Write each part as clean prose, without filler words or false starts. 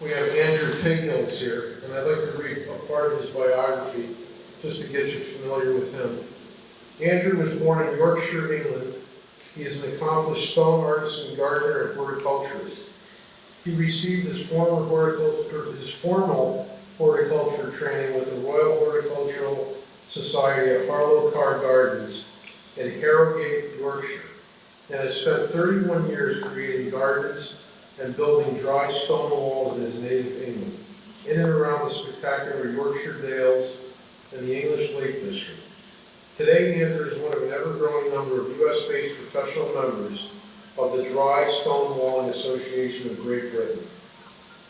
we have Andrew Pignills here, and I'd like to read a part of his biography just to get you familiar with him. Andrew was born in Yorkshire, England. He is an accomplished stone artist and gardener and horticulturist. He received his formal horticulture training with the Royal Horticultural Society at Harlow Carr Gardens in Harrogate, Yorkshire, and has spent 31 years creating gardens and building dry stone walls in his native England, in and around the spectacular Yorkshire Dales and the English Lake District. Today, Andrew is one of an ever-growing number of U.S.-based professional members of the Dry Stone Walling Association of Great Britain.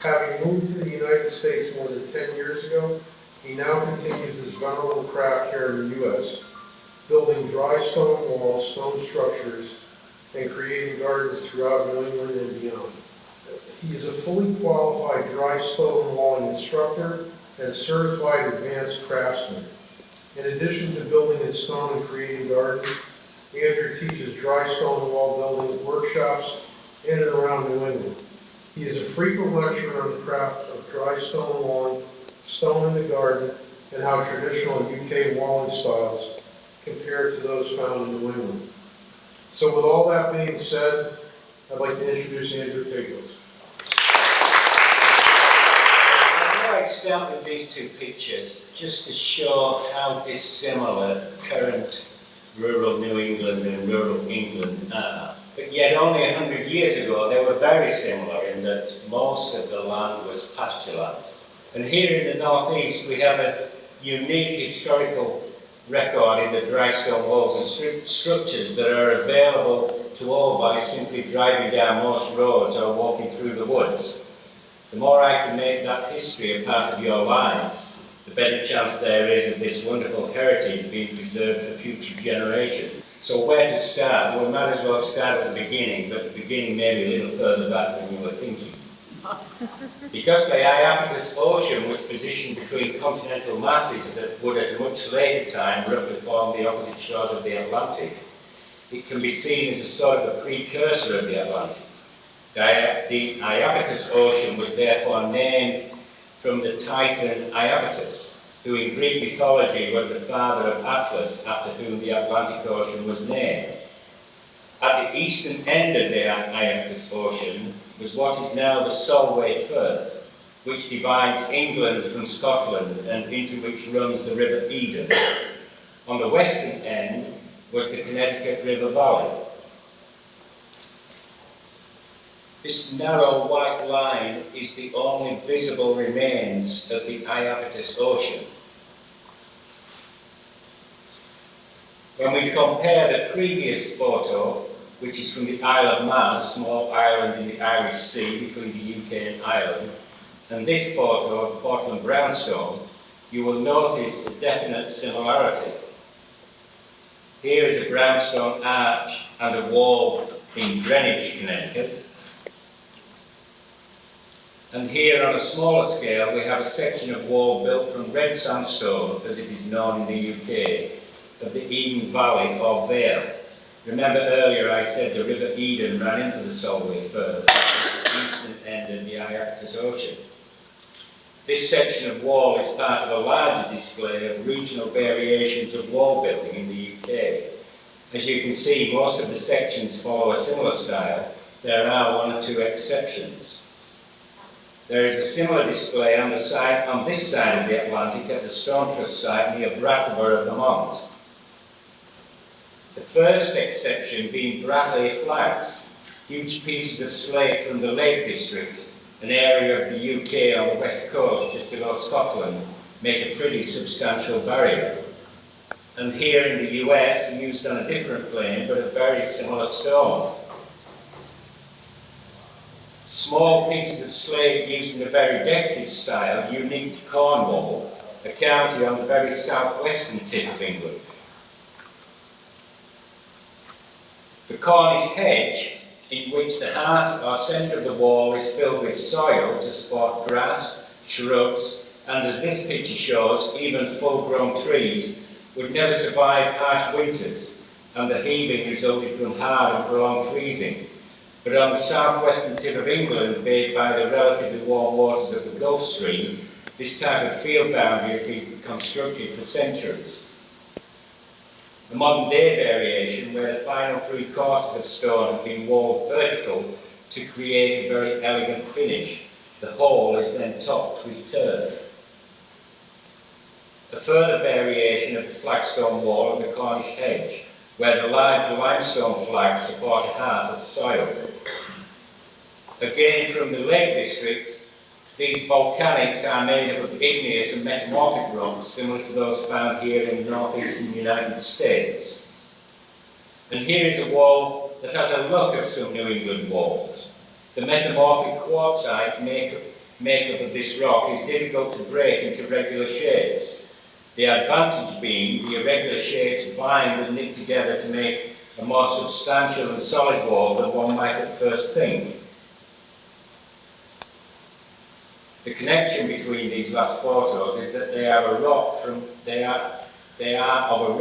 Having moved to the United States more than 10 years ago, he now continues his venerable craft here in the U.S., building dry stone walls, stone structures, and creating gardens throughout New England and beyond. He is a fully qualified dry stone walling instructor and certified advanced craftsman. In addition to building in stone and creating gardens, Andrew teaches dry stone wall building workshops in and around New England. He is a frequent lecturer on the craft of dry stone walling, stone in the garden, and how traditional UK walling styles compare to those found in New England. So with all that being said, I'd like to introduce Andrew Pignills. I'd start with these two pictures just to show how dissimilar current rural New England and rural England are. But yet only 100 years ago they were very similar in that most of the land was pasture land. And here in the northeast we have a unique historical record in the dry stone walls and structures that are available to all by simply driving down most roads or walking through the woods. The more I can make that history a part of your lives, the better chance there is of this wonderful heritage being preserved for future generations. So where to start? Well, we might as well start at the beginning, but the beginning may be a little further back than you were thinking. Because the Iapetus Ocean was positioned between continental masses that would at a much later time roughly form the opposite shores of the Atlantic, it can be seen as a sort of a precursor of the Atlantic. The Iapetus Ocean was therefore named from the Titan Iapetus, who in Greek mythology was the father of Atlas, after whom the Atlantic Ocean was named. At the eastern end of the Iapetus Ocean was what is now the Solway Firth, which divides England from Scotland and into which runs the River Eden. On the western end was the Connecticut River Valley. This narrow white line is the only visible remains of the Iapetus Ocean. When we compare the previous photo, which is from the Isle of Man, a small island in the Irish Sea between the UK and Ireland, and this photo of Portland brownstone, you will notice a definite similarity. Here is a brownstone arch and a wall in Greenwich, Connecticut. And here on a smaller scale we have a section of wall built from red sandstone, as it is known in the UK, of the Eden Valley or Vale. Remember earlier I said the River Eden ran into the Solway Firth, at the eastern end of the Iapetus Ocean. This section of wall is part of a larger display of regional variations of wall building in the UK. As you can see, most of the sections follow a similar style. There are one or two exceptions. There is a similar display on this side of the Atlantic at the Stonecrest site near Brattleborough, Vermont. The first exception being Brathay Flags, huge pieces of slate from the Lake District, an area of the UK on the west coast just below Scotland, make a pretty substantial barrier. And here in the US, used on a different plane but a very similar stone. Small pieces of slate used in a very decorative style, unique to Cornwall, a county on the very southwestern tip of England. The Cornish hedge, in which the heart or centre of the wall is filled with soil to support grass, shrubs, and as this picture shows, even full-grown trees, would never survive harsh winters, and the heaving resulted from hard and prolonged freezing. But on the southwestern tip of England, bathed by the relatively warm waters of the Gulf Stream, this type of field boundary has been constructed for centuries. The modern day variation, where the final three courses of stone have been walled vertical to create a very elegant finish. The whole is then topped with turf. A further variation of the flagstone wall of the Cornish hedge, where the large limestone flags support a heart of soil. Again, from the Lake District, these volcanics are made up of igneous and metamorphic rocks similar to those found here in the northeastern United States. And here is a wall that has a look of some New England walls. The metamorphic quartzite makeup of this rock is difficult to break into regular shapes. The advantage being the irregular shapes bind and knit together to make a more substantial and solid wall than one might at first think. The connection between these last photos is that they are of a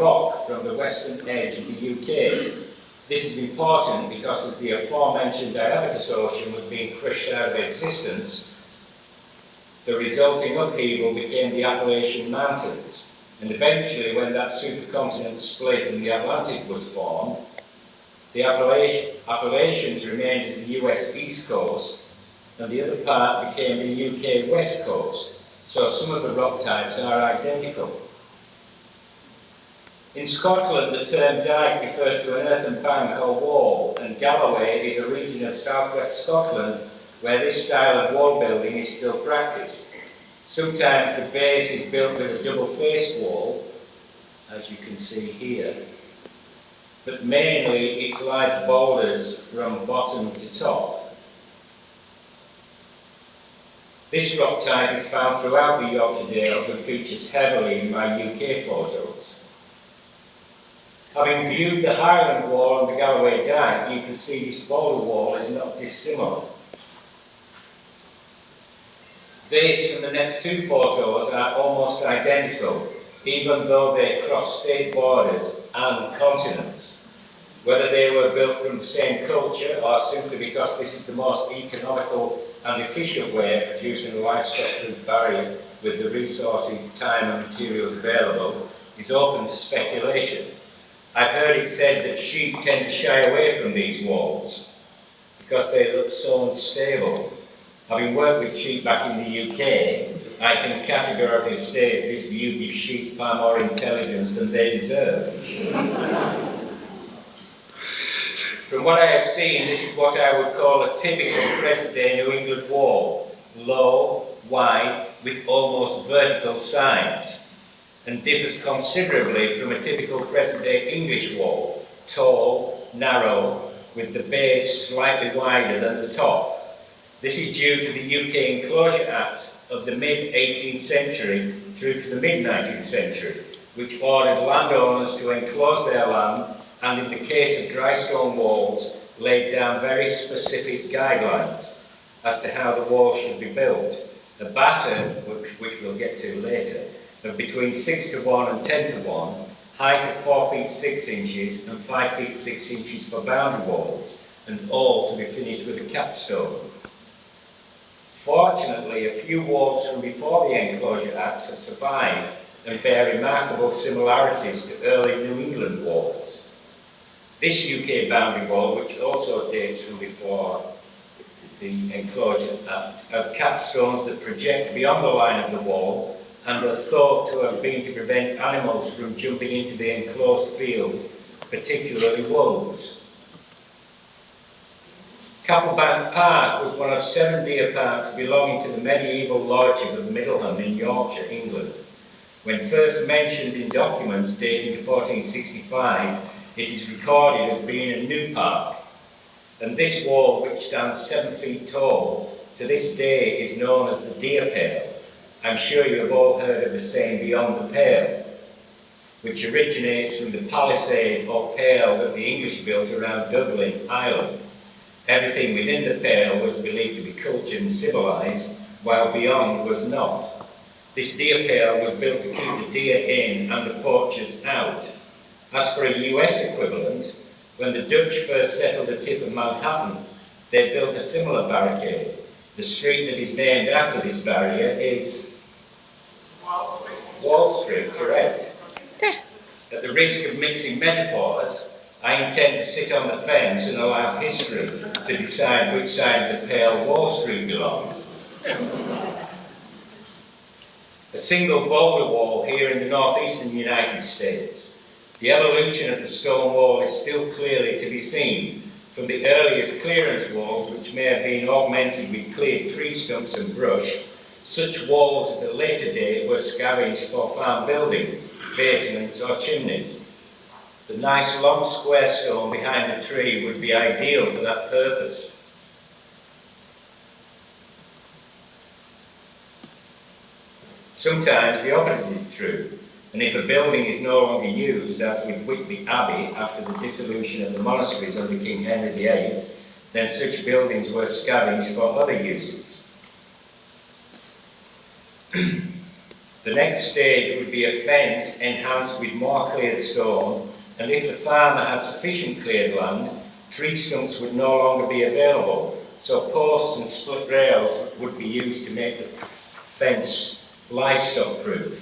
rock from the western edge of the UK. This is important because as the aforementioned diabetes ocean was being crushed out of existence, the resulting upheaval became the Appalachian Mountains, and eventually when that supercontinent split and the Atlantic was formed, the Appalachians remained as the US East Coast, and the other part became the UK West Coast, so some of the rock types are identical. In Scotland, the term dyke refers to an earthen bank or wall, and Galloway is a region of southwest Scotland where this style of wall building is still practiced. Sometimes the base is built with a double-faced wall, as you can see here, but mainly it's large boulders from bottom to top. This rock type is found throughout the Yorkshire Dales and features heavily in my UK photos. Having viewed the Highland Wall and the Galloway Dyke, you can see this boulder wall is not dissimilar. This and the next two photos are almost identical, even though they cross state borders and continents. Whether they were built from the same culture or simply because this is the most economical and efficient way of producing a livestock-proof barrier with the resources, time and materials available is open to speculation. I've heard it said that sheep tend to shy away from these walls because they look so unstable. Having worked with sheep back in the UK, I can categorically state this view gives sheep far more intelligence than they deserve. From what I have seen, this is what I would call a typical present-day New England wall. Low, wide, with almost vertical sides, and differs considerably from a typical present-day English wall. Tall, narrow, with the base slightly wider than the top. This is due to the UK Enclosure Acts of the mid-18th century through to the mid-19th century, which ordered landowners to enclose their land and, in the case of dry stone walls, laid down very specific guidelines as to how the wall should be built. A pattern, which we'll get to later, of between 6 to 1 and 10 to 1, height of 4 feet 6 inches and 5 feet 6 inches for boundary walls, and all to be finished with a capstone. Fortunately, a few walls from before the Enclosure Acts have survived and bear remarkable similarities to early New England walls. This UK boundary wall, which also dates from before the Enclosure Act, has capstones that project beyond the line of the wall and are thought to have been to prevent animals from jumping into the enclosed field, particularly wolves. Castlebank Park was one of 7 deer parks belonging to the medieval lordship of Middleham in Yorkshire, England. When first mentioned in documents dating to 1465, it is recorded as being a new park. And this wall, which stands 7 feet tall, to this day is known as the Deer Pale. I'm sure you have all heard of the saying beyond the pale, which originates from the palisade or pale that the English built around Dublin, Ireland. Everything within the pale was believed to be cultured and civilized, while beyond was not. This deer pale was built to keep the deer in and the poachers out. As for a US equivalent, when the Dutch first settled the tip of Manhattan, they built a similar barricade. The street that is named after this barrier is Wall Street, correct. At the risk of mixing metaphors, I intend to sit on the fence and allow history to decide which side of the pale Wall Street belongs. A single boulder wall here in the northeastern United States. The evolution of the stone wall is still clearly to be seen, from the earliest clearance walls, which may have been augmented with cleared tree stumps and brush. Such walls at a later date were scavenged for farm buildings, basements or chimneys. The nice long square stone behind the tree would be ideal for that purpose. Sometimes the opposite is true, and if a building is no longer used, as with Whitby Abbey after the dissolution of the monasteries under King Henry VIII, then such buildings were scavenged for other uses. The next stage would be a fence enhanced with more cleared stone, and if the farmer had sufficient cleared land, tree stumps would no longer be available, so posts and split rails would be used to make the fence livestock proof.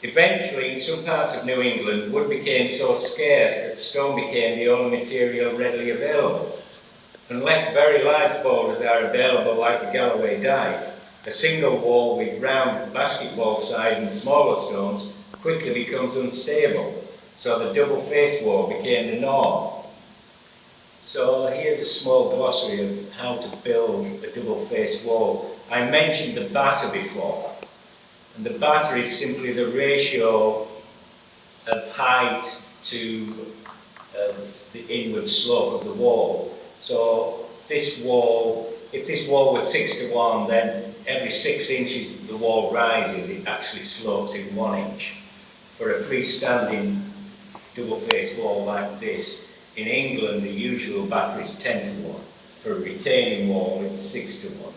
Eventually, in some parts of New England, wood became so scarce that stone became the only material readily available. Unless very large boulders are available like the Galloway Dyke, a single wall with round basketball size and smaller stones quickly becomes unstable, so the double-faced wall became the norm. So here's a small glossary of how to build a double-faced wall. I mentioned the batter before, and the batter is simply the ratio of height to the inward slope of the wall. So this wall, if this wall was 6:1, then every 6 inches the wall rises, it actually slopes in 1 inch. For a freestanding double-faced wall like this, in England the usual batter is 10:1. For a retaining wall it's 6:1.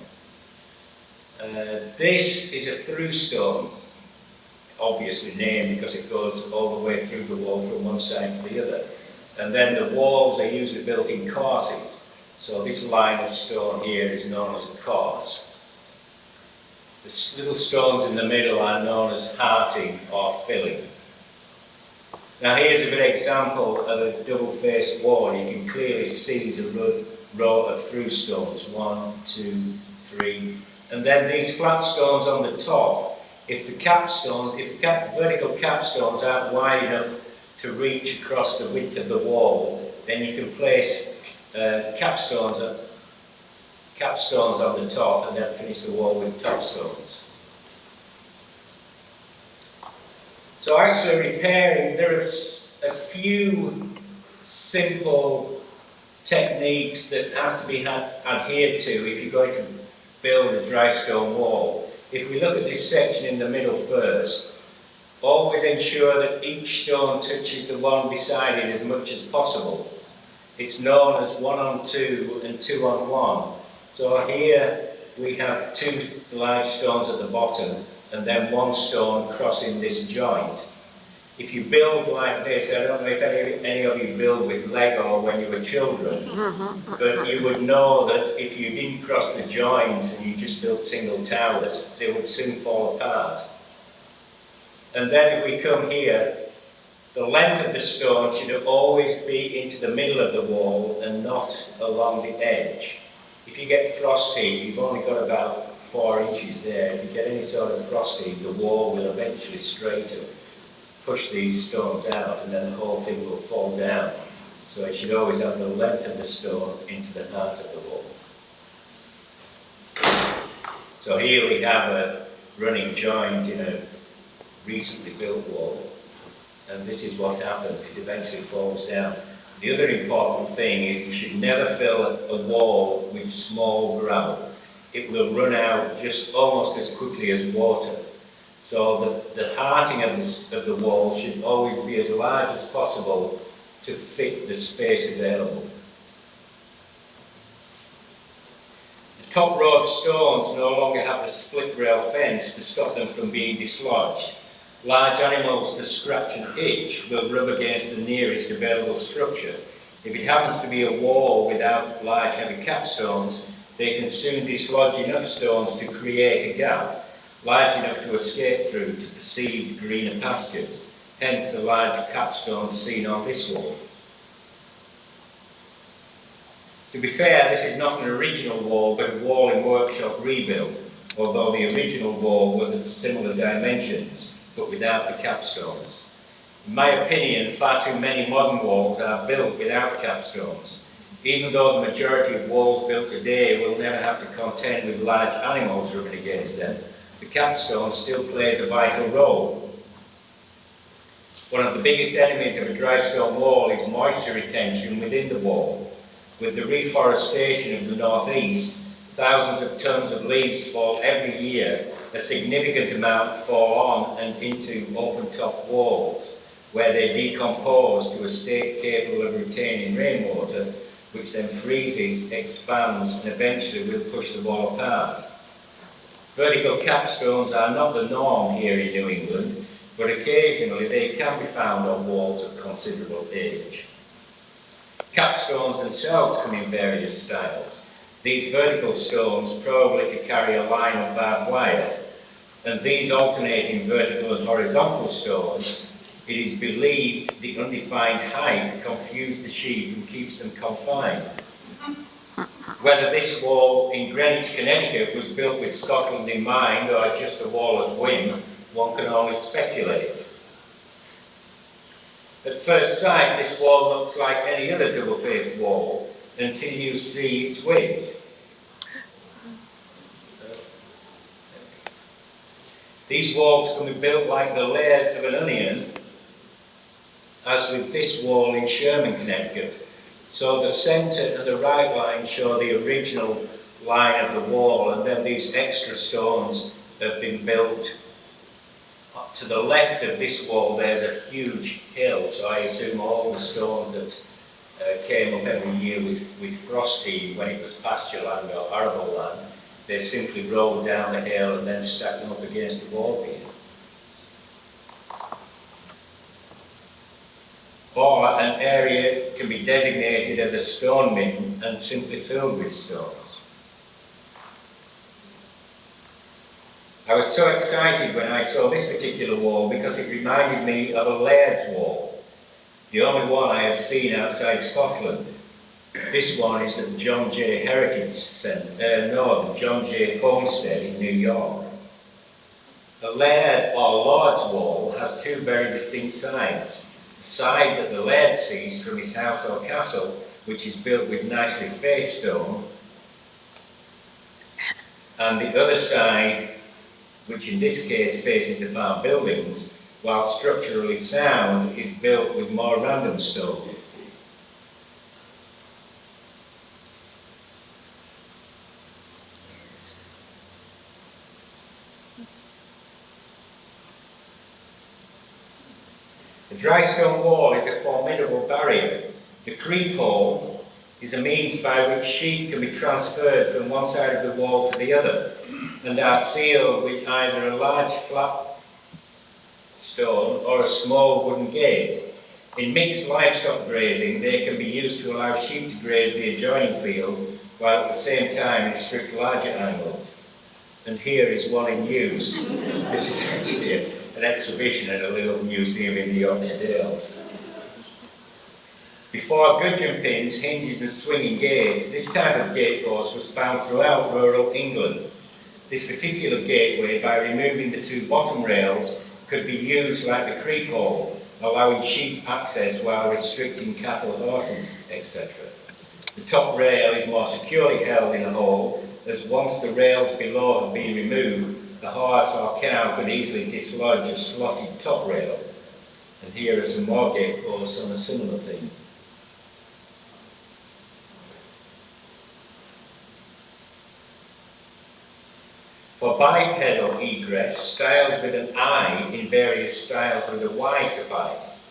This is a through stone, obviously named because it goes all the way through the wall from one side to the other. And then the walls are usually built in courses. So this line of stone here is known as a course. The little stones in the middle are known as hearting or filling. Now here's a good example of a double-faced wall. You can clearly see the row of through stones, 1, 2, 3, and then these flat stones on the top. If the vertical capstones aren't wide enough to reach across the width of the wall, then you can place capstones on the top and then finish the wall with top stones. So actually repairing, there are a few simple techniques that have to be adhered to if you're going to build a dry stone wall. If we look at this section in the middle first, always ensure that each stone touches the one beside it as much as possible. It's known as 1 on 2 and 2 on 1. So here we have 2 large stones at the bottom and then 1 stone crossing this joint. If you build like this, I don't know if any of you build with Lego when you were children, but you would know that if you didn't cross the joint and you just built single towers, they would soon fall apart. And then if we come here, the length of the stone should always be into the middle of the wall and not along the edge. If you get frost heat, you've only got about 4 inches there. If you get any sort of frost heat, the wall will eventually straighten. Push these stones out and then the whole thing will fall down. So it should always have the length of the stone into the heart of the wall. So here we have a running joint in a recently built wall, and this is what happens, it eventually falls down. The other important thing is you should never fill a wall with small gravel. It will run out just almost as quickly as water. So the hearting of the wall should always be as large as possible to fit the space available. The top row of stones no longer have a split rail fence to stop them from being dislodged. Large animals to scratch and itch will rub against the nearest available structure. If it happens to be a wall without large heavy capstones, they can soon dislodge enough stones to create a gap large enough to escape through to perceived greener pastures, hence the large capstones seen on this wall. To be fair, this is not an original wall, but a wall in workshop rebuild, although the original wall was of similar dimensions, but without the capstones. In my opinion, far too many modern walls are built without capstones. Even though the majority of walls built today will never have to contend with large animals rubbing against them, the capstone still plays a vital role. One of the biggest enemies of a dry stone wall is moisture retention within the wall. With the reforestation of the northeast, thousands of tons of leaves fall every year. A significant amount fall on and into open-top walls, where they decompose to a state capable of retaining rainwater, which then freezes, expands, and eventually will push the wall apart. Vertical capstones are not the norm here in New England, but occasionally they can be found on walls of considerable age. Capstones themselves come in various styles. These vertical stones probably to carry a line of barbed wire, and these alternating vertical and horizontal stones, it is believed the undefined height confuses the sheep and keeps them confined. Whether this wall in Greenwich, Connecticut was built with Scotland in mind or just a wall of whim, one can only speculate. At first sight, this wall looks like any other double-faced wall until you see its width. These walls can be built like the layers of an onion, as with this wall in Sherman, Connecticut. So the centre and the right line show the original line of the wall, and then these extra stones have been built. To the left of this wall there's a huge hill, so I assume all the stones that came up every year with frosty when it was pasture land or arable land, they simply rolled down the hill and then stacked them up against the wall here. Or an area can be designated as a stone bin and simply filled with stones. I was so excited when I saw this particular wall because it reminded me of a laird's wall, the only one I have seen outside Scotland. This one is at the John Jay Heritage Centre, the John Jay Homestead in New York. A laird or lord's wall has two very distinct sides. The side that the laird sees from his house or castle, which is built with nicely faced stone, and the other side, which in this case faces the farm buildings, while structurally sound, is built with more random stone. The dry stone wall is a formidable barrier. The creep hole is a means by which sheep can be transferred from one side of the wall to the other, and are sealed with either a large flat stone or a small wooden gate. In mixed livestock grazing, they can be used to allow sheep to graze the adjoining field, while at the same time restrict larger animals. And here is one in use. This is actually an exhibition at a little museum in the Yorkshire Dales. Before gudgeon pins, hinges and swinging gates, this type of gate post was found throughout rural England. This particular gateway, by removing the two bottom rails, could be used like the creep hole, allowing sheep access while restricting cattle, horses, etc. The top rail is more securely held in a hole, as once the rails below have been removed, the horse or cow could easily dislodge a slotted top rail. And here are some more gate posts on a similar theme. For bipedal egress, styles with an I in various styles with a Y suffice.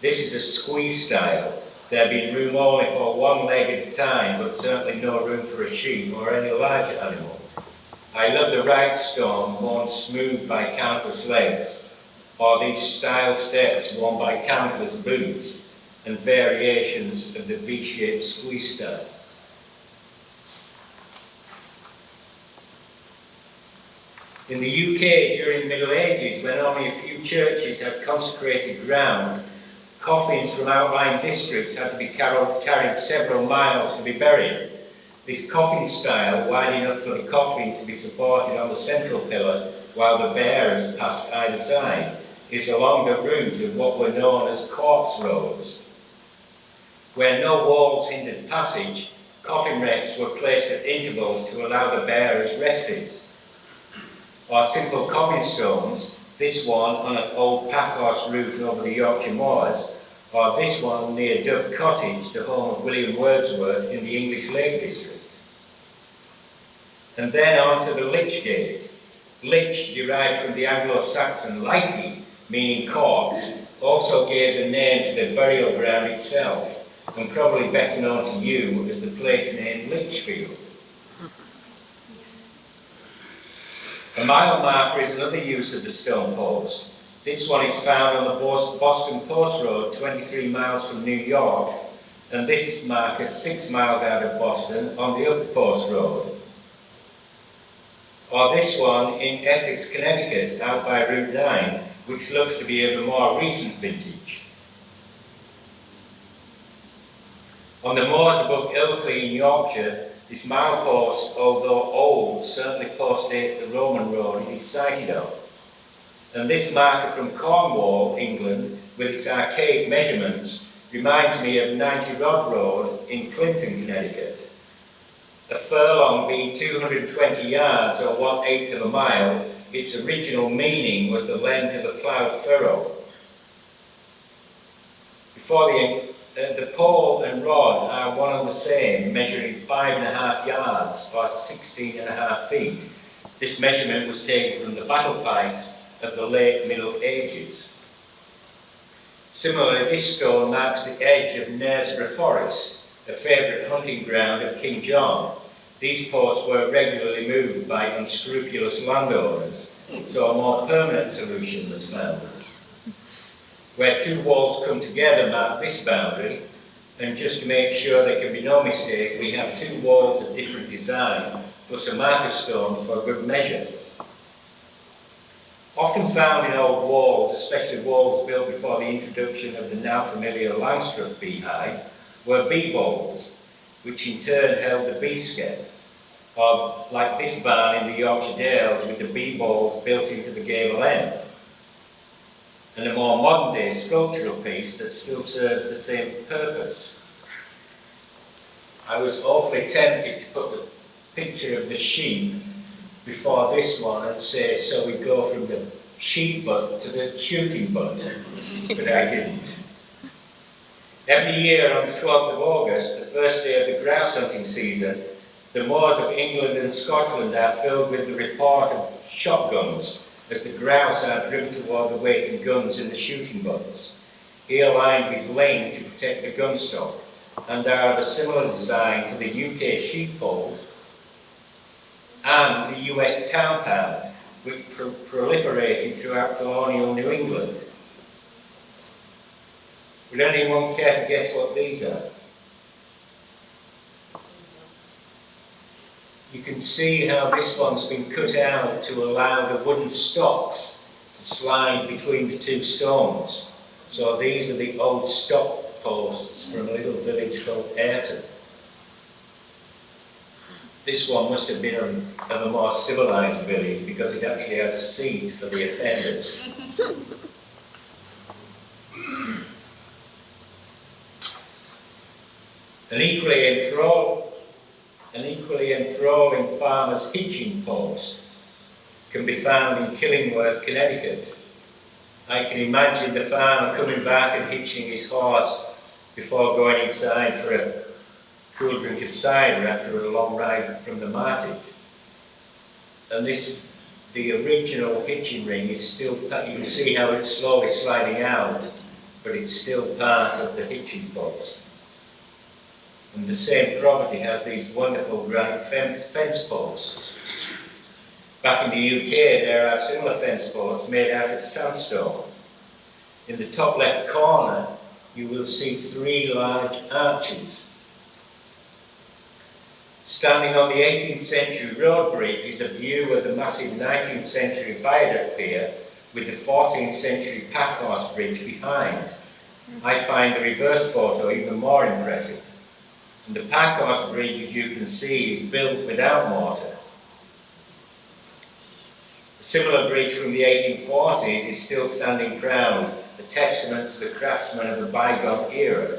This is a squeeze style. There being room only for one leg at a time, but certainly no room for a sheep or any larger animal. I love the right stone worn smooth by countless legs, or these style steps worn by countless boots, and variations of the V-shaped squeeze style. In the UK during the Middle Ages, when only a few churches had consecrated ground, coffins from outlying districts had to be carried several miles to be buried. This coffin style, wide enough for the coffin to be supported on the central pillar while the bearers passed either side, is along the route of what were known as corpse roads. Where no walls hindered passage, coffin rests were placed at intervals to allow the bearers respite. Or simple coffin stones, this one on an old packhorse route over the Yorkshire moors, or this one near Dove Cottage, the home of William Wordsworth in the English Lake District. And then on to the lich gate. Lich, derived from the Anglo-Saxon lichi, meaning corpse, also gave the name to the burial ground itself, and probably better known to you as the place named Lichfield. A mile marker is another use of the stone post. This one is found on the Boston Post Road, 23 miles from New York, and this marker 6 miles out of Boston on the Upper Post Road. Or this one in Essex, Connecticut, out by Route 9, which looks to be of a more recent vintage. On the moors above Ilkley in Yorkshire, this milepost, although old, certainly postdates the Roman road it is sited on. And this marker from Cornwall, England, with its archaic measurements, reminds me of 90 Rod Road in Clinton, Connecticut. A furlong being 220 yards or 1/8 of a mile, its original meaning was the length of a ploughed furrow. Before the pole and rod are one and the same, measuring 5.5 yards or 16.5 feet. This measurement was taken from the battle pikes of the late Middle Ages. Similarly, this stone marks the edge of Knaresborough Forest, a favourite hunting ground of King John. These posts were regularly moved by unscrupulous landowners, so a more permanent solution was found. Where two walls come together mark this boundary, and just to make sure there can be no mistake, we have two walls of different design, plus a marker stone for good measure. Often found in old walls, especially walls built before the introduction of the now familiar Langstroth beehive, were bee balls, which in turn held the bee skep, or like this barn in the Yorkshire Dales with the bee balls built into the gable end, and a more modern day sculptural piece that still serves the same purpose. I was awfully tempted to put the picture of the sheep before this one and say, so we go from the sheep butt to the shooting butt, but I didn't. Every year on the 12th of August, the first day of the grouse hunting season, the moors of England and Scotland are filled with the report of shotguns as the grouse are driven toward the waiting guns in the shooting butts, here lined with line to protect the gun stock, and are of a similar design to the UK sheepfold and the US town pan, which proliferated throughout colonial New England. Would anyone care to guess what these are? You can see how this one's been cut out to allow the wooden stocks to slide between the two stones. So these are the old stock posts from a little village called Ayrton. This one must have been of a more civilized village because it actually has a seat for the offenders. An equally enthralling farmer's hitching post can be found in Killingworth, Connecticut. I can imagine the farmer coming back and hitching his horse before going inside for a cool drink of cider after a long ride from the market. And the original hitching ring is still, you can see how it's slowly sliding out, but it's still part of the hitching post. And the same property has these wonderful granite fence posts. Back in the UK, there are similar fence posts made out of sandstone. In the top left corner, you will see 3 large arches. Standing on the 18th century road bridge is a view of the massive 19th century viaduct pier with the 14th century packhorse bridge behind. I find the reverse photo even more impressive. And the packhorse bridge, as you can see, is built without mortar. A similar bridge from the 1840s is still standing proud, a testament to the craftsmen of the bygone era.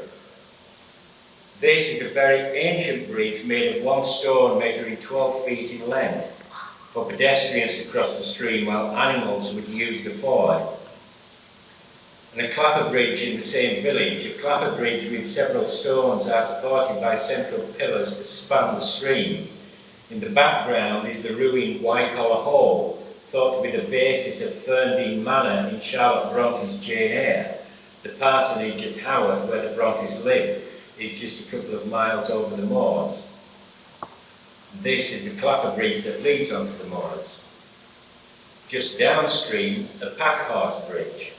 This is a very ancient bridge made of one stone measuring 12 feet in length for pedestrians to cross the stream while animals would use the ford. And a clapper bridge in the same village, a clapper bridge with several stones are supported by central pillars to span the stream. In the background is the ruined White-Collar Hall, thought to be the basis of Ferndean Manor in Charlotte Bronte's Jane Eyre. The parsonage at Haworth, where the Brontes lived, is just a couple of miles over the moors. This is the clapper bridge that leads onto the moors. Just downstream, a packhorse bridge,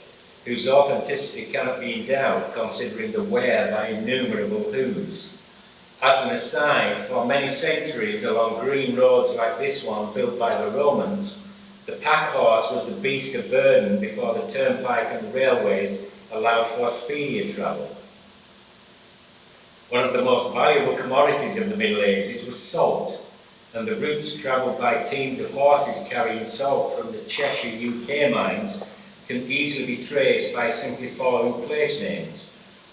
whose authenticity cannot be in doubt considering the wear by innumerable hooves. As an aside, for many centuries along green roads like this one built by the Romans, the packhorse was the beast of burden before the turnpike and the railways allowed for speedier travel. One of the most valuable commodities of the Middle Ages was salt, and the routes travelled by teams of horses carrying salt from the Cheshire UK mines can easily be traced by simply following place names: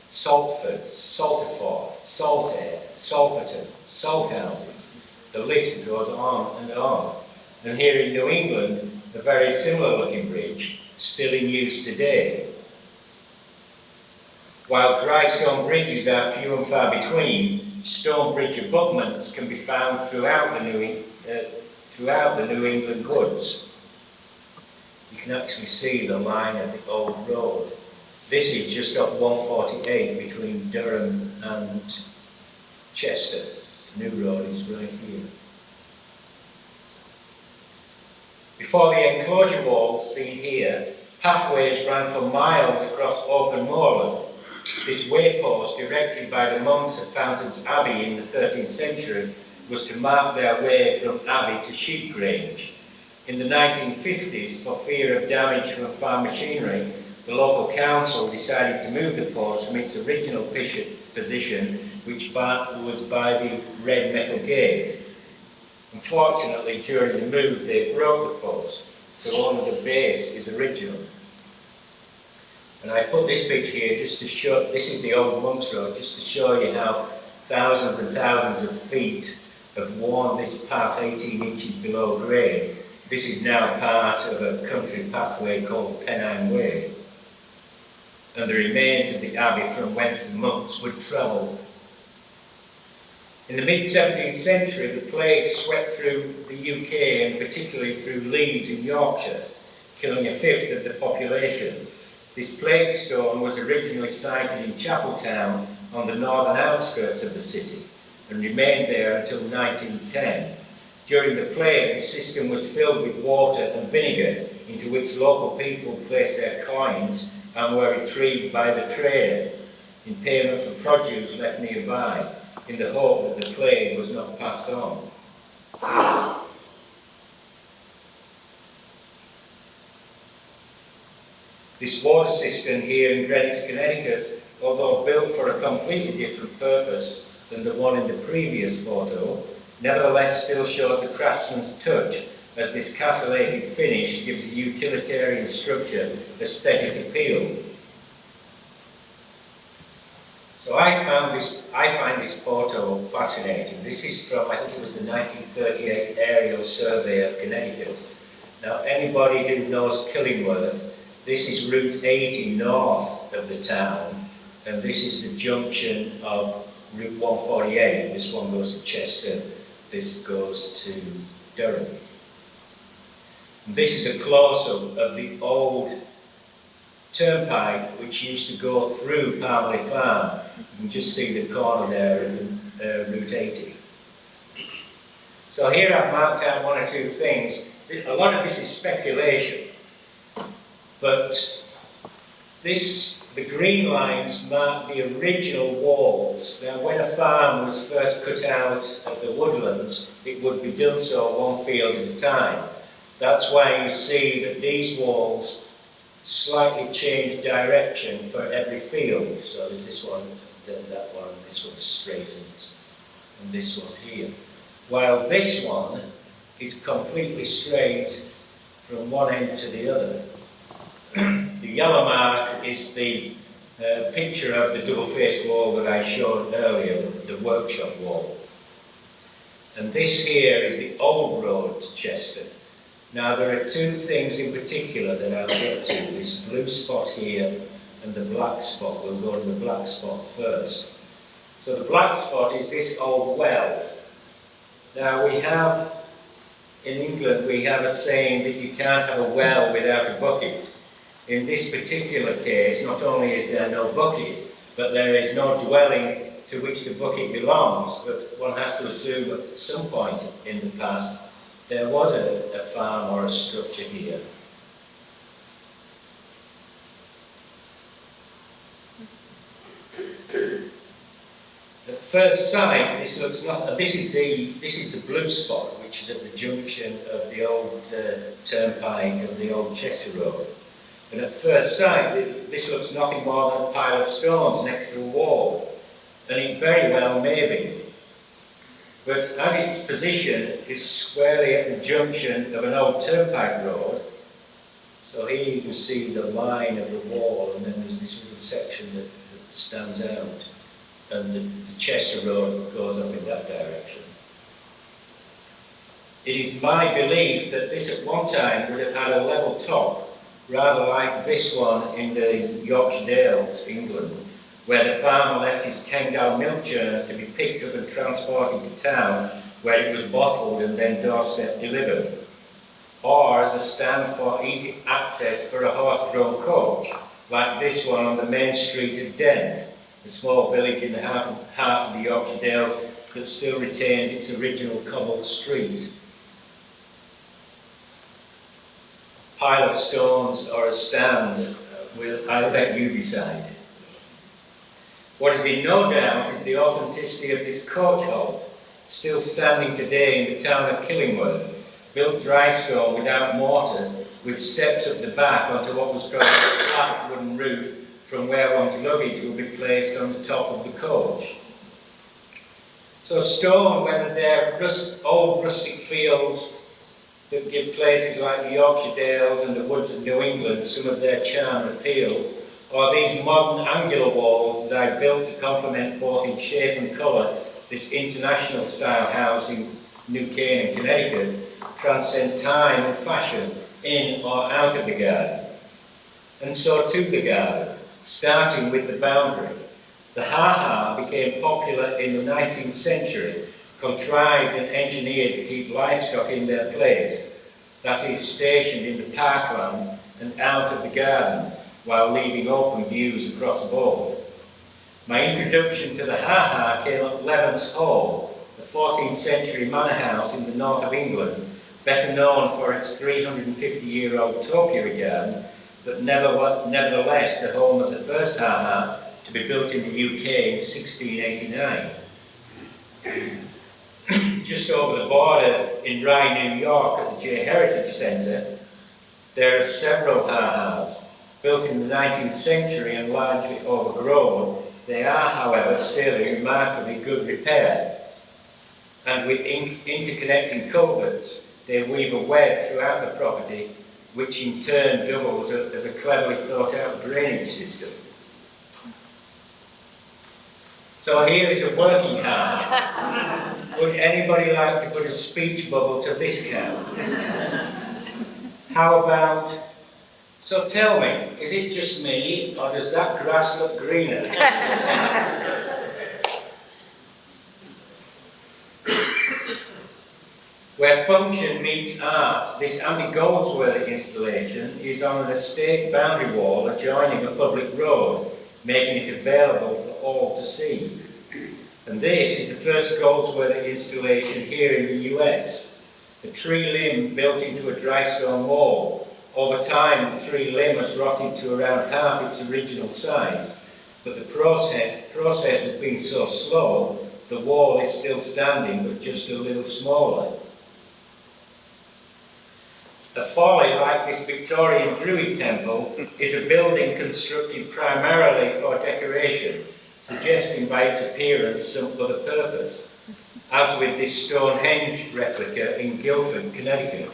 Saltford, Salterforth, Saltaire, Salterton, Salthouses. The list goes on and on. And here in New England, a very similar looking bridge, still in use today. While dry stone bridges are few and far between, stone bridge abutments can be found throughout the New England woods. You can actually see the line of the old road. This is just off 148 between Durham and Chester. The new road is right here. Before the enclosure walls seen here, pathways ran for miles across open moorland. This waypost, erected by the monks at Fountains Abbey in the 13th century, was to mark their way from Abbey to Sheep Grange. In the 1950s, for fear of damage from farm machinery, the local council decided to move the post from its original position, which was by the red metal gate. Unfortunately, during the move, they broke the post, so only the base is original. And I put this picture here just to show, this is the old Monks Road, just to show you how thousands and thousands of feet have worn this path 18 inches below grade. This is now part of a country pathway called Pennine Way. And the remains of the abbey from whence the monks would travel. In the mid-17th century, the plague swept through the UK and particularly through Leeds in Yorkshire, killing a fifth of the population. This plague stone was originally sited in Chapeltown on the northern outskirts of the city and remained there until 1910. During the plague, the system was filled with water and vinegar into which local people placed their coins and were retrieved by the trader in payment for produce left nearby, in the hope that the plague was not passed on. This water system here in Greenwich, Connecticut, although built for a completely different purpose than the one in the previous photo, nevertheless still shows the craftsman's touch, as this castellated finish gives a utilitarian structure aesthetic appeal. So I find this photo fascinating. This is from, I think it was the 1938 aerial survey of Connecticut. Now anybody who knows Killingworth, this is Route 80 north of the town, and this is the junction of Route 148. This one goes to Chester, this goes to Durham. And this is a close-up of the old turnpike which used to go through Palmley Farm. You can just see the corner there in Route 80. So here I've marked out one or two things. A lot of this is speculation, but the green lines mark the original walls. Now, when a farm was first cut out of the woodlands, it would be done so one field at a time. That's why you see that these walls slightly change direction for every field. So there's this one, then that one, this one straightens, and this one here. While this one is completely straight from one end to the other. The yellow mark is the picture of the double-faced wall that I showed earlier, the workshop wall. And this here is the old road to Chester. Now there are two things in particular that I'll get to, this blue spot here and the black spot. We'll go to the black spot first. So the black spot is this old well. Now we have, in England, we have a saying that you can't have a well without a bucket. In this particular case, not only is there no bucket, but there is no dwelling to which the bucket belongs. But one has to assume at some point in the past there was a farm or a structure here. At first sight, this looks not. This is the blue spot, which is at the junction of the old turnpike and the old Chester Road. And at first sight, this looks nothing more than a pile of stones next to a wall, and it very well may be. But as its position is squarely at the junction of an old turnpike road, so here you can see the line of the wall, and then there's this little section that stands out, and the Chester Road goes up in that direction. It is my belief that this at one time would have had a level top, rather like this one in the Yorkshire Dales, England, where the farmer left his 10-gallon milk churns to be picked up and transported to town, where it was bottled and then doorstep delivered, or as a stand for easy access for a horse-drawn coach, like this one on the main street of Dent, a small village in the heart of the Yorkshire Dales that still retains its original cobbled street. Pile of stones or a stand, I'll let you decide. What is in no doubt is the authenticity of this coach halt, still standing today in the town of Killingworth, built dry stone without mortar, with steps at the back onto what was called a flat wooden roof from where one's luggage will be placed on the top of the coach. So stone, whether they're old rustic fields that give places like the Yorkshire Dales and the woods of New England some of their charm and appeal, or these modern angular walls that I built to complement both in shape and colour this international style house in New Canaan, Connecticut, transcend time and fashion in or out of the garden. And so to the garden, starting with the boundary. The ha-ha became popular in the 19th century, contrived and engineered to keep livestock in their place, that is, stationed in the parkland and out of the garden, while leaving open views across both. My introduction to the ha-ha came at Levens Hall, a 14th century manor house in the north of England, better known for its 350-year-old topiary garden, but nevertheless the home of the first ha-ha to be built in the UK in 1689. Just over the border in Rye, New York, at the J Heritage Centre, there are several ha-has. Built in the 19th century and largely overgrown, they are, however, still in remarkably good repair. And with interconnecting culverts, they weave a web throughout the property, which in turn doubles as a cleverly thought-out drainage system. So here is a working ha-ha. Would anybody like to put a speech bubble to this cow? How about, so tell me, is it just me, or does that grass look greener? Where function meets art, this Andy Goldsworthy installation is on an estate boundary wall adjoining a public road, making it available for all to see. And this is the first Goldsworthy installation here in the US. A tree limb built into a dry stone wall, Over time, the tree limb has rotted to around half its original size, but the process has been so slow, the wall is still standing, but just a little smaller. A folly like this Victorian Druid temple is a building constructed primarily for decoration, suggesting by its appearance some other purpose, as with this Stonehenge replica in Guildford, Connecticut.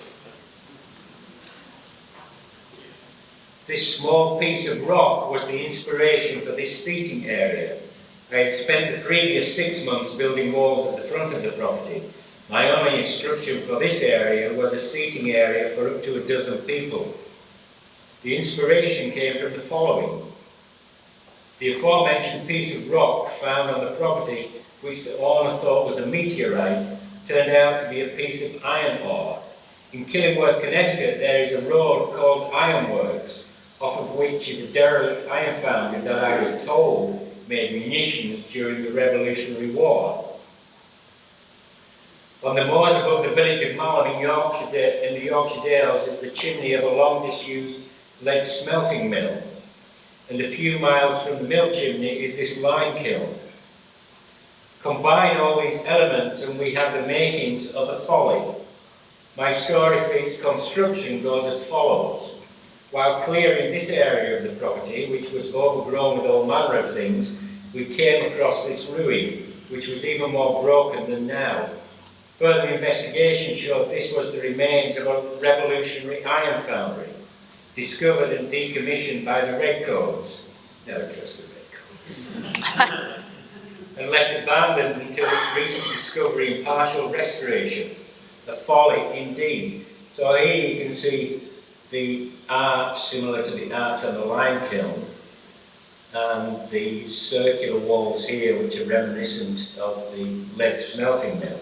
This small piece of rock was the inspiration for this seating area. I had spent the previous 6 months building walls at the front of the property. My only instruction for this area was a seating area for up to 12 people. The inspiration came from the following. The aforementioned piece of rock found on the property, which the owner thought was a meteorite, turned out to be a piece of iron ore. In Killingworth, Connecticut, there is a road called Ironworks, off of which is a derelict iron foundry that I was told made munitions during the Revolutionary War. On the moors above the village of Malham in the Yorkshire Dales is the chimney of a long-disused lead smelting mill, and a few miles from the mill chimney is this lime kiln. Combine all these elements and we have the makings of a folly. My story for its construction goes as follows. While clearing this area of the property, which was overgrown with all manner of things, we came across this ruin, which was even more broken than now. Further investigation showed this was the remains of a revolutionary iron foundry, discovered and decommissioned by the Redcoats. Never trust the Redcoats. And left abandoned until its recent discovery and partial restoration. A folly indeed. So here you can see the arch similar to the arch on the lime kiln, and the circular walls here which are reminiscent of the lead smelting mill.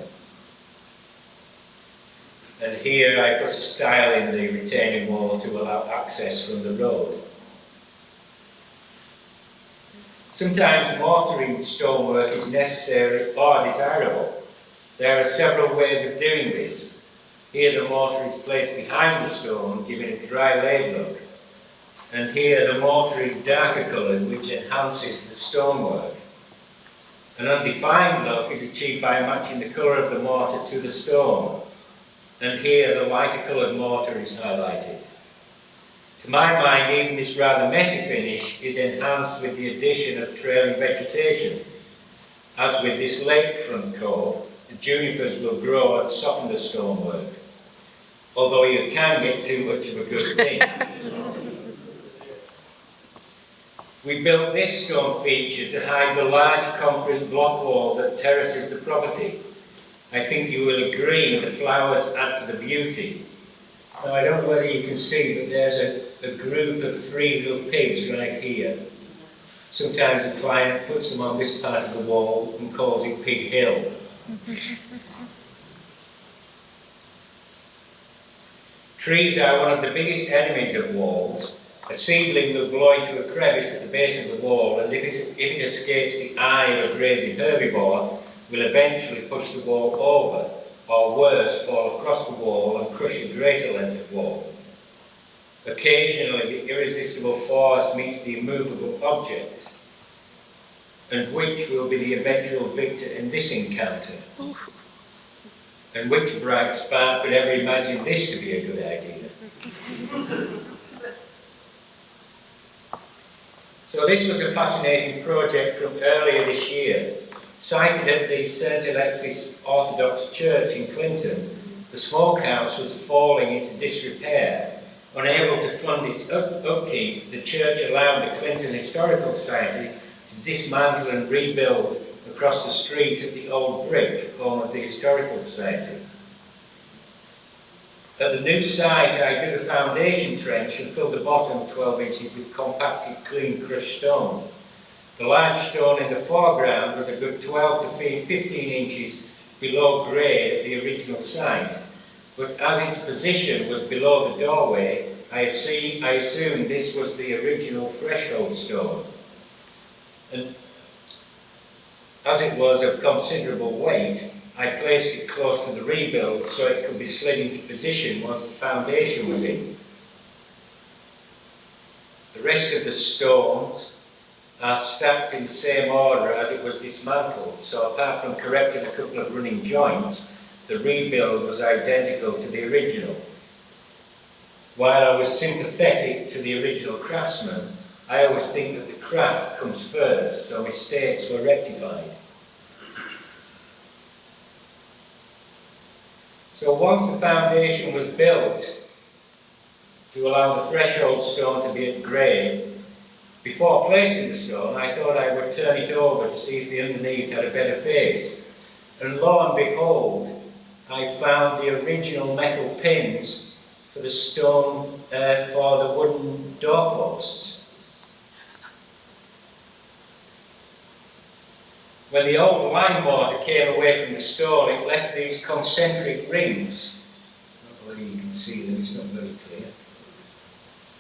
And here I put a stile in the retaining wall to allow access from the road. Sometimes mortaring stonework is necessary or desirable. There are several ways of doing this. Here the mortar is placed behind the stone, giving a dry laid look. And here the mortar is darker coloured, which enhances the stonework. An undefined look is achieved by matching the colour of the mortar to the stone. And here the lighter coloured mortar is highlighted. To my mind, even this rather messy finish is enhanced with the addition of trailing vegetation. As with this lakefront cove, the junipers will grow and soften the stonework, although you can get too much of a good thing. We built this stone feature to hide the large concrete block wall that terraces the property. I think you will agree the flowers add to the beauty. Now I don't know whether you can see, but there's a group of 3 little pigs right here. Sometimes the client puts them on this part of the wall and calls it Pig Hill. Trees are one of the biggest enemies of walls. A seedling will blow into a crevice at the base of the wall, and if it escapes the eye of a grazing herbivore, will eventually push the wall over, or worse, fall across the wall and crush a greater length of wall. Occasionally, the irresistible force meets the immovable object, and which will be the eventual victor in this encounter? And which bright spark could ever imagine this to be a good idea? So this was a fascinating project from earlier this year. Sited at the St. Alexis Orthodox Church in Clinton, the smokehouse was falling into disrepair. Unable to fund its upkeep, the church allowed the Clinton Historical Society to dismantle and rebuild across the street at the old brick, home of the Historical Society. At the new site, I did a foundation trench and filled the bottom 12 inches with compacted, clean crushed stone. The large stone in the foreground was a good 12 to 15 inches below grade at the original site, but as its position was below the doorway, I assumed this was the original threshold stone. And as it was of considerable weight, I placed it close to the rebuild so it could be slid into position once the foundation was in. The rest of the stones are stacked in the same order as it was dismantled, so apart from correcting a couple of running joints, the rebuild was identical to the original. While I was sympathetic to the original craftsman, I always think that the craft comes first, so mistakes were rectified. So once the foundation was built to allow the threshold stone to be at grade, before placing the stone, I thought I would turn it over to see if the underneath had a better face. And lo and behold, I found the original metal pins for the stone, for the wooden doorposts. When the old lime mortar came away from the stone, it left these concentric rings. I don't know whether you can see them, it's not very clear.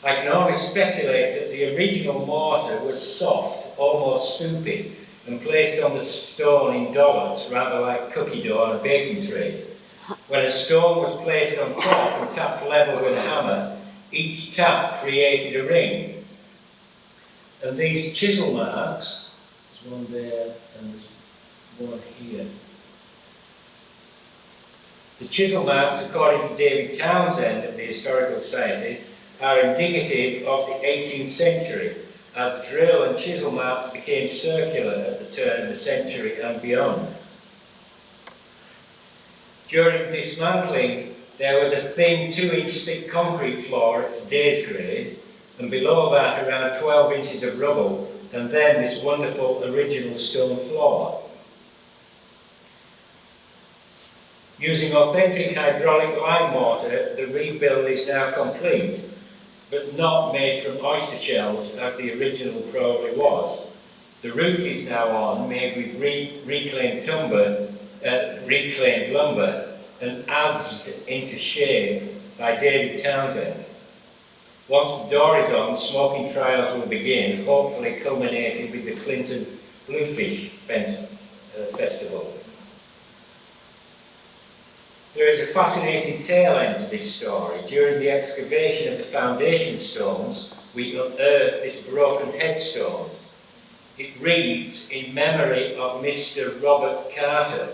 I can only speculate that the original mortar was soft, almost soupy, and placed on the stone in dollops, rather like cookie dough on a baking tray. When a stone was placed on top and tapped level with a hammer, each tap created a ring. And these chisel marks, there's one there and there's one here. The chisel marks, according to David Townsend of the Historical Society, are indicative of the 18th century, as drill and chisel marks became circular at the turn of the century and beyond. During dismantling, there was a thin 2-inch thick concrete floor at today's grade, and below that around 12 inches of rubble, and then this wonderful original stone floor. Using authentic hydraulic lime mortar, the rebuild is now complete, but not made from oyster shells as the original probably was. The roof is now on, made with reclaimed lumber and adzed into shape by David Townsend. Once the door is on, smoking trials will begin, hopefully culminating with the Clinton Bluefish Festival. There is a fascinating tail end to this story. During the excavation of the foundation stones, we unearthed this broken headstone. It reads, "In memory of Mr. Robert Carter."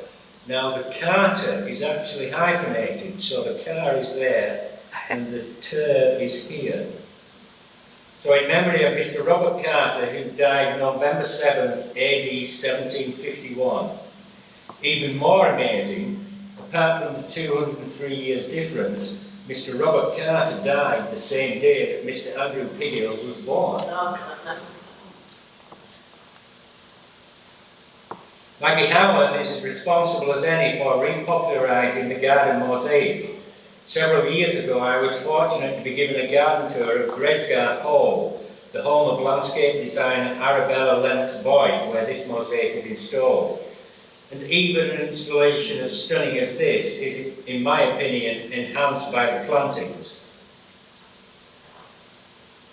Now the Carter is actually hyphenated, so the car is there and the ter is here. So in memory of Mr. Robert Carter, who died November 7th, AD 1751. Even more amazing, apart from the 203 years difference, Mr. Robert Carter died the same day that Mr. Andrew Piggles was born. Maggie Howarth is as responsible as any for repopularising the garden mosaic. Several years ago, I was fortunate to be given a garden tour of Gresgarth Hall, the home of landscape designer Arabella Lennox Boyd, where this mosaic is installed. And even an installation as stunning as this is, in my opinion, enhanced by the plantings.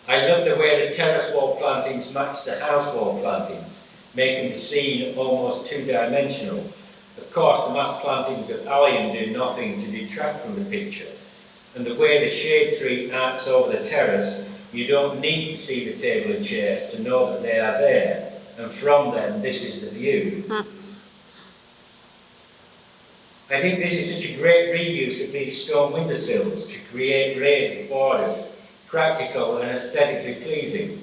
I love the way the terrace wall plantings match the house wall plantings, making the scene almost two-dimensional. Of course, the mass plantings of allium do nothing to detract from the picture. And the way the shade tree arcs over the terrace, you don't need to see the table and chairs to know that they are there. And from them, this is the view. I think this is such a great reuse of these stone windowsills to create raised borders, practical and aesthetically pleasing.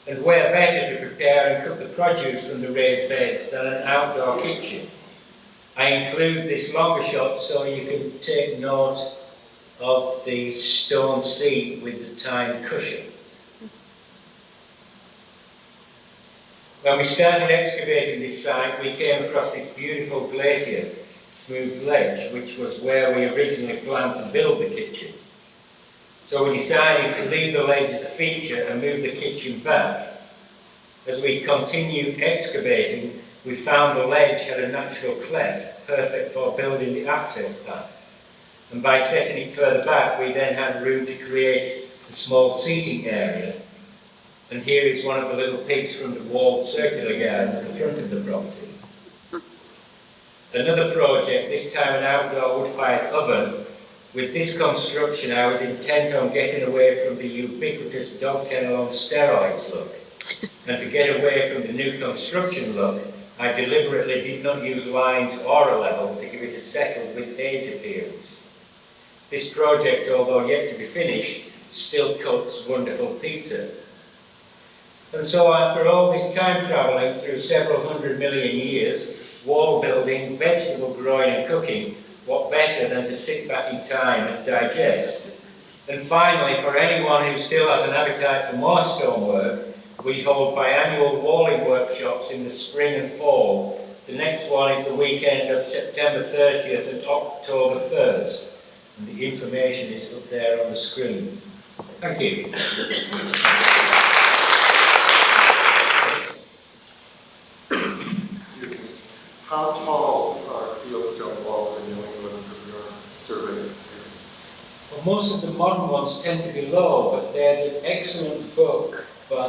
And where better to prepare and cook the produce from the raised beds than an outdoor kitchen. I include this longer shot so you can take note of the stone seat with the time cushion. When we started excavating this site, we came across this beautiful glacier smooth ledge, which was where we originally planned to build the kitchen. So we decided to leave the ledge as a feature and move the kitchen back. As we continued excavating, we found the ledge had a natural cleft, perfect for building the access path. And by setting it further back, we then had room to create a small seating area. And here is one of the little pigs from the walled circular garden at the front of the property. Another project, this time an outdoor wood-fired oven, With this construction, I was intent on getting away from the ubiquitous dog kennel on steroids look. And to get away from the new construction look, I deliberately did not use lines or a level to give it a settled with age appearance. This project, although yet to be finished, still cooks wonderful pizza. And so after all this time travelling through several 100 million years, wall building, vegetable growing and cooking, what better than to sit back in time and digest? And finally, for anyone who still has an appetite for more stonework, we hold biannual walling workshops in the spring and fall. The next one is the weekend of September 30th and October 1st. And the information is up there on the screen. Thank you. Excuse me. How tall are fieldstone walls in New England from your survey experience? Well, most of the modern ones tend to be low, but there's an excellent book by, I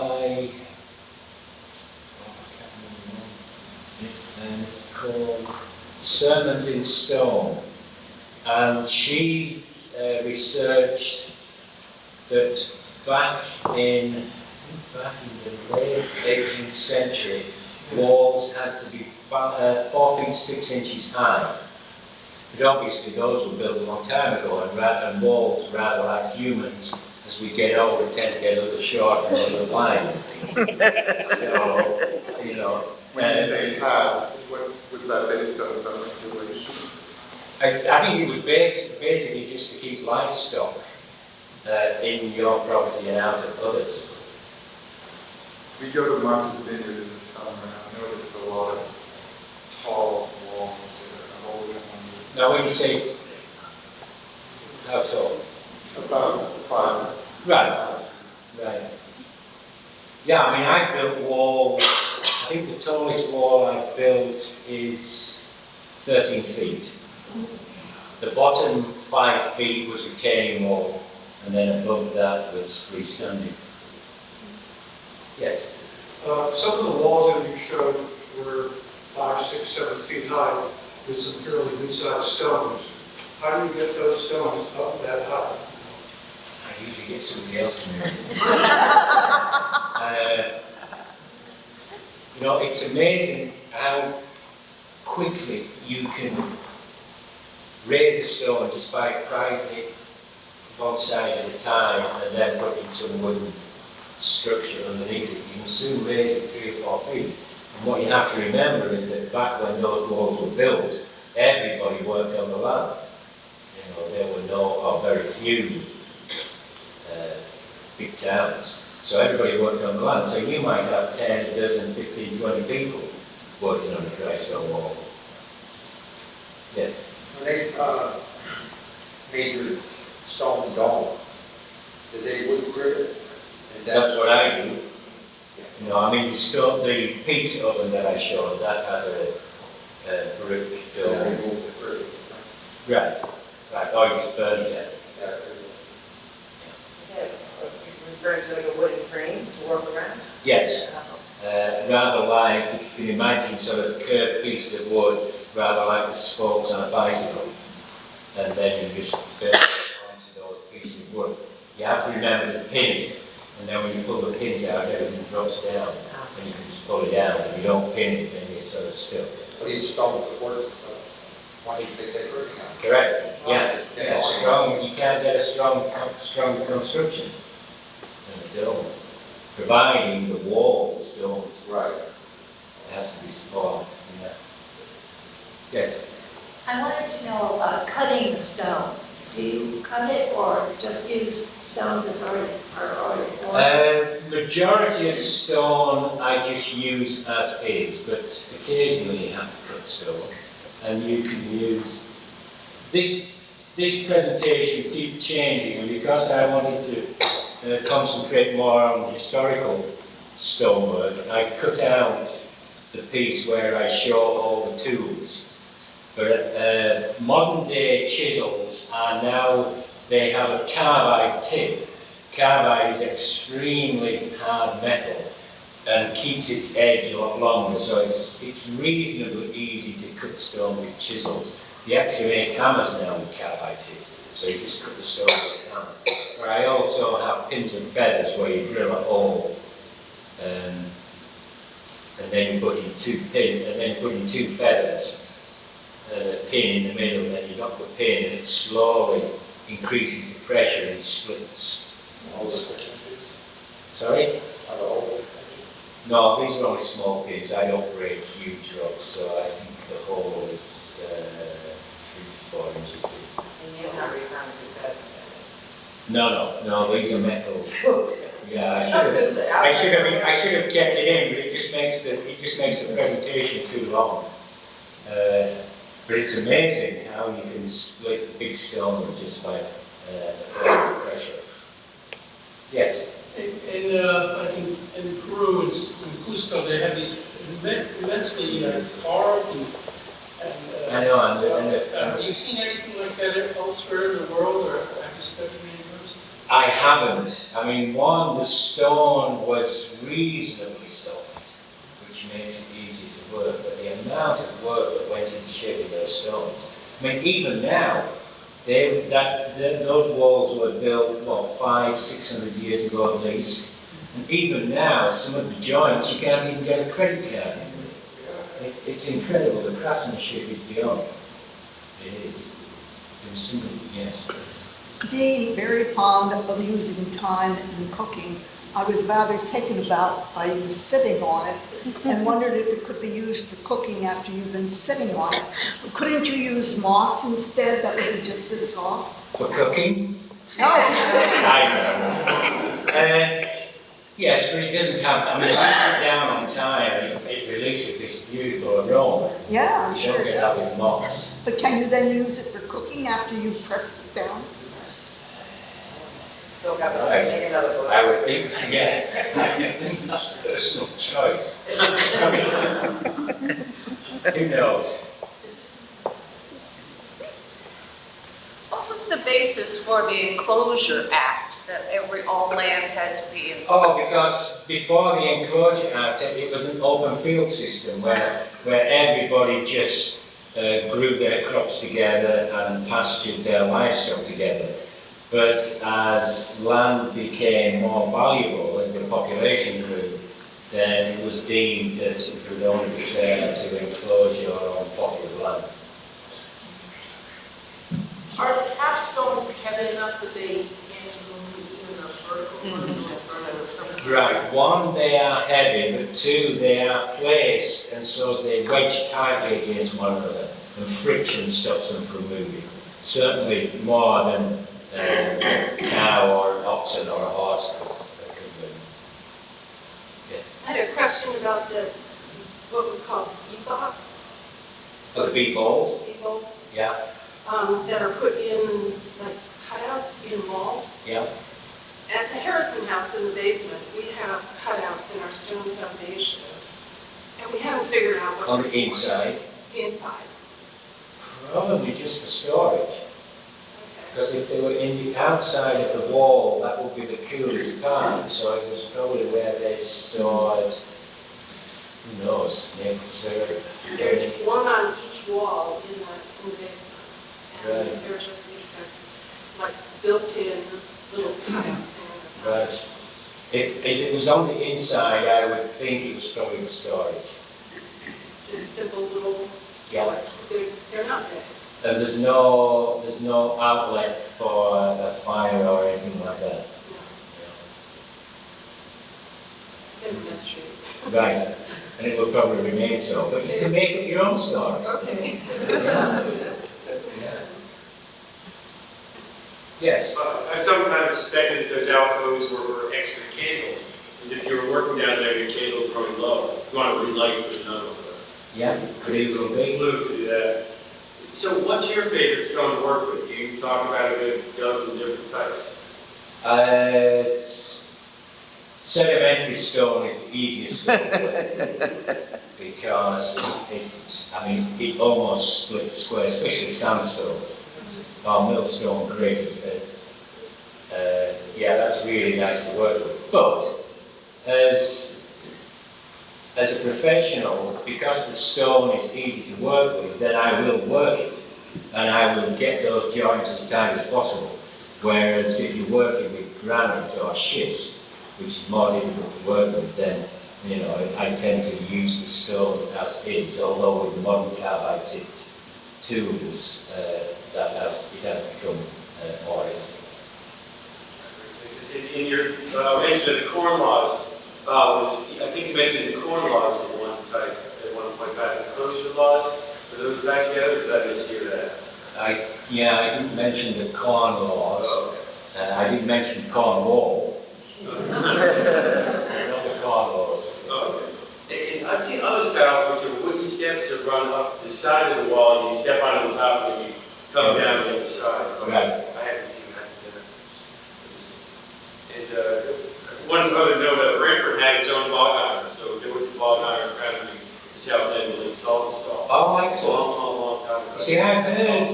can't remember the name, it's called Sermons in Stone. And she researched that back in the late 18th century, walls had to be 4 feet 6 inches high. But obviously those were built a long time ago, and walls, rather like humans, as we get older, tend to get a little short and a little wide. So, you know. When you say high, was that based on some regulation? I think it was basically just to keep livestock in your property and out of others. We go to Martha's Vineyard in the summer, and I've noticed a lot of tall walls there. I've always wondered. Now when you say, how tall? About 5. Right. Yeah, I mean, I built walls, I think the tallest wall I built is 13 feet. The bottom 5 feet was retaining wall, and then above that was freestanding. Yes? Some of the walls that you showed were 5, 6, 7 feet high with some fairly good-sized stones. How do you get those stones up that high? I usually get somebody else to move. You know, it's amazing how quickly you can raise a stone just by prising it one side at a time and then putting some wooden structure underneath it. You can soon raise it 3 or 4 feet. And what you have to remember is that back when those walls were built, everybody worked on the land. You know, there were no, or very few big towns. So everybody worked on the land. So you might have 10, a dozen, 15, 20 people working on a dry stone wall. Yes? When they made your stone domes, did they wood grip it? That's what I do. You know, I mean, the pizza oven that I showed, that has a brick dome. Yeah, remove the brick. Right. Oh, you just burned it. Referring to like a wooden frame to work around? Yes. Rather like, if you can imagine, sort of curved piece of wood, rather like the spokes on a bicycle. And then you just build it onto those pieces of wood. You have to remember to pin it, and then when you pull the pins out, everything drops down, and you can just pull it down. If you don't pin it, then you're sort of still. So each stone supports itself. Why do you think they break now? Correct. Yeah. Strong. You can't get a strong construction in a dome, providing the walls don't. Right. It has to be supported. Yeah. Yes. I wanted to know about cutting the stone. Do you cut it or just use stones that are already formed? Majority of stone I just use as is, but occasionally you have to cut stone. And you can use this presentation keeps changing, and because I wanted to concentrate more on historical stonework, I cut out the piece where I show all the tools. But modern day chisels are now, they have a carbide tip. Carbide is extremely hard metal and keeps its edge a lot longer, so it's reasonably easy to cut stone with chisels. They actually make hammers now with carbide tips. So you just cut the stone down. But I also have pins and feathers where you drill a hole, and then you put in two feathers, and a pin in the middle, and then you knock the pin, and it slowly increases the pressure and splits. All the 6 inches? Sorry? Are they all 6 inches? No, these are only small pins. I don't break huge rocks, so I think the hole is 3 to 4 inches deep. And you have refound No, these are metal. Yeah, I was gonna say, I should have kept it in, but it just makes the presentation too long. But it's amazing how you can split big stones just by pressure. Yes. Like in Peru and Cusco, they have these immensely carved and I know, have you seen anything like that elsewhere in the world, or have you studied any of those? I haven't. I mean, the stone was reasonably soft, which makes it easy to work, but the amount of work that went into shaping those stones. I mean, even now, those walls were built, 500-600 years ago at least. And even now, some of the joints, you can't even get a credit card into. It's incredible. The craftsmanship is beyond. It is. It's simple, yes. Being very fond of using time in cooking, I was rather taken aback by you sitting on it and wondered if it could be used for cooking after you've been sitting on it. Couldn't you use moss instead? That would be just as soft. For cooking? No, for sitting. I know. Yes, but it doesn't have, I mean, if you sit down on tire, it releases this beautiful aroma. Yeah, I'm You sure don't it get that does. with moss. But can you then use it for cooking after you've pressed it down? Still got to Right. make another book. I would think, yeah, I think that's personal choice. Who knows? What was the basis for the Enclosure Act, that all land had to be in? Oh, because before the Enclosure Act, it was an open field system where everybody just grew their crops together and pastured their livestock together. But as land became more valuable, as the population grew, then it was deemed that it would only be fair to enclose your own plot of land. Are the capstones heavy enough that they can move even a vertical or something? Right, one, they are heavy, but two, they are placed, and so they wedge tightly against one another, and friction stops them from moving. Certainly more than a cow or an oxen or a horse that can move. Yes. I had a question about what was called bebots, Oh, the big balls? bebots, Yeah, that are put in, like, cutouts in walls. yeah. At the Harrison House in the basement, we have cutouts in our stone foundation, and we haven't figured out what. On the they're for. inside? Inside. Probably just for storage. Okay. Because if they were in the outside of the wall, that would be the coolest part, so it was probably where they stored, who knows, maple syrup. There's one on each wall in the basement. And Right. they're just, these are like built-in little cutouts. Right. If it was on the inside, I would think it was probably for storage. Just simple little Yeah. storage. They're not big. And there's no outlet for a fire or anything like that. No. It's been a mystery. Right. And it will probably remain so, but you can make up your own story. Okay. Yeah. Yes. I've sometimes suspected that those alcoves were extra candles, because if you were working down there, your candles were running low. You want to relight, there's none of them. Yeah, could easily be. Slew to do that. So what's your favorite stone to work with? You talk about a good dozen different types. Sedimentary stone is the easiest stone to work because it almost splits square, especially sandstone or millstone created. That's really nice to work with. But as a professional, because the stone is easy to work with, then I will work it. and I will get those joints as tight as possible. Whereas if you're working with granite or schist, which is more difficult to work with, then I tend to use the stone as is, although with the modern carbide tipped tools, it has become more easy. In your mention of the corn laws, I think you mentioned the corn laws at one point back, the enclosure laws. Are those tied together, or did I mishear that? I didn't mention the corn laws. Oh, okay. I didn't mention corn wall. Not the corn laws. Oh, okay. And I've seen other styles which are wooden steps that run up the side of the wall, and you step on top and you come down the other side. Right. I haven't seen that. And one other note, Branford had its own log iron, so there was a log iron kind of the south end of the salt install. Oh, excellent. Long time ago. See, I've heard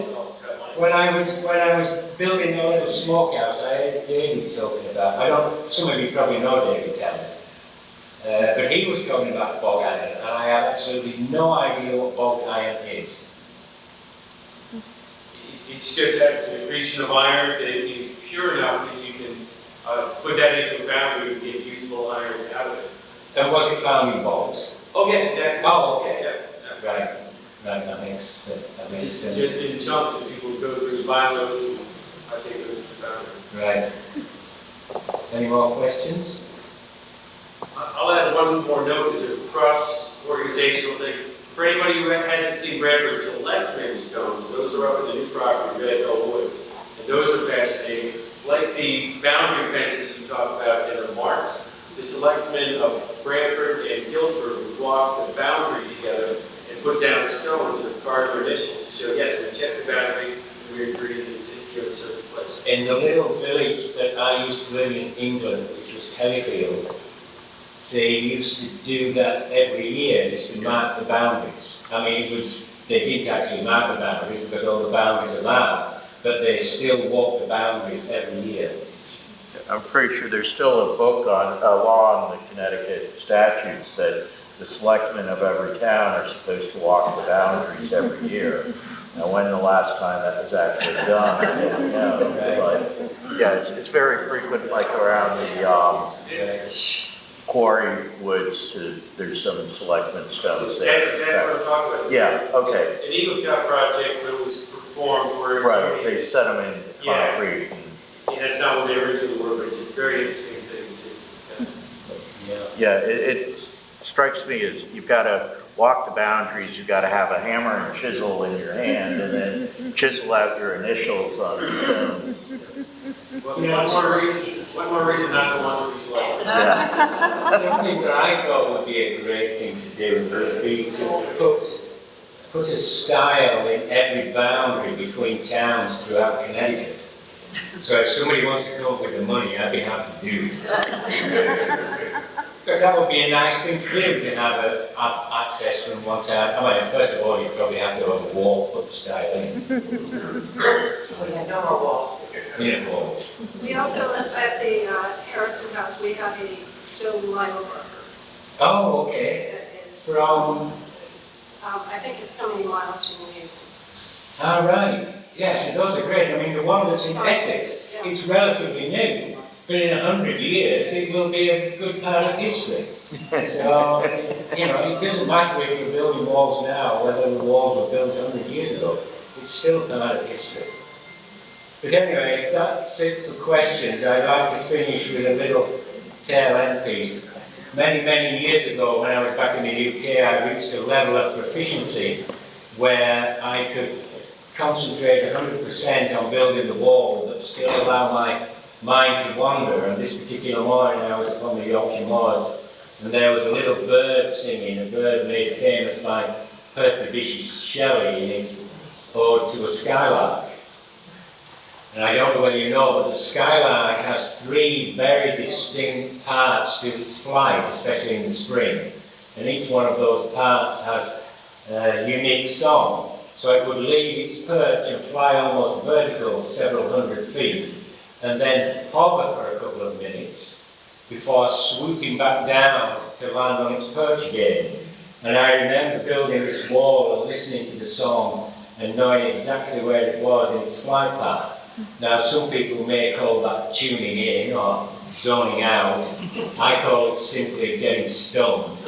when I was building a little smokehouse, I heard David talking about. Some of you probably know David Townsend, but he was talking about bog iron, and I have absolutely no idea what bog iron is. It's just that it's an accretion of iron that is pure enough that you can put that into a boundary and get usable iron out of it. And was it found in bogs? Oh, yes, exactly. Oh, okay. Yeah. Right, that makes sense. Just in chunks, and people would go through and find those, and I think those are found. Right. Any more questions? I'll add one more note as a cross-organizational thing. For anybody who hasn't seen Branford selectmen stones, those are up in the new property, Red Hill Woods. And those are fascinating. Like the boundary fences you talked about in the marks, the selectmen of Branford and Guilford would walk the boundary together and put down stones with carved their initials to show, yes, we checked the boundary and we agreed that it's in a certain place. In the little village that I used to live in England, which was Hellifield, they used to do that every year, just to mark the boundaries. I mean, they didn't actually mark the boundaries because all the boundaries are marked, but they still walk the boundaries every year. I'm pretty sure there's still a law on the Connecticut statutes that the selectmen of every town are supposed to walk the boundaries every year. Now, when the last time that was actually done, I don't know. But yeah, it's very frequent, like around the quarry woods. There's some selectmen stones there. That's exactly what I'm talking about. Yeah. Okay. An Eagle Scout project that was performed where Right. They set them in concrete. Yeah, that's not what they originally were, but it's a very interesting thing to see. Yeah, it strikes me as you've got to walk the boundaries, you've got to have a hammer and chisel in your hand, and then chisel out your initials on the stones. Well, one more reason not to want to be selected. Yeah. Something that I thought would be a great thing to do would be to put a style in every boundary between towns throughout Connecticut. So if somebody wants to come up with the money, I'd be happy to do it. Because that would be a nice thing to do, to have access from one town. I mean, first of all, you probably have to have a wall put the style in. So we had no more walls. Yeah, walls. We also, at the Harrison House, we have a stone mile marker. Oh, okay. That is, From, I think it's so many miles to New all right. Yes, and those are great. I mean, the one that's in Essex, it's relatively new, but in 100 years, it will be a good part of history. So, it doesn't matter if you're building walls now, whether the walls were built 100 years ago, it's still part of history. But anyway, that's it for questions. I'd like to finish with a little tail end piece. Many, many years ago, when I was back in the UK, I reached a level of proficiency where I could concentrate 100% on building the wall, but still allow my mind to wander. And this particular morning, I was upon the Yorkshire Moors, and there was a little bird singing, a bird made famous by Percy Bysshe Shelley in his Ode to a Skylark. And I don't know whether you know, but the skylark has 3 very distinct parts to its flight, especially in the spring. And each one of those parts has a unique song. So it would leave its perch and fly almost vertical, several hundred feet, and then hover for a couple of minutes before swooping back down to land on its perch again. And I remember building this wall and listening to the song and knowing exactly where it was in its flight path. Now, some people may call that tuning in or zoning out. I call it simply getting stoned.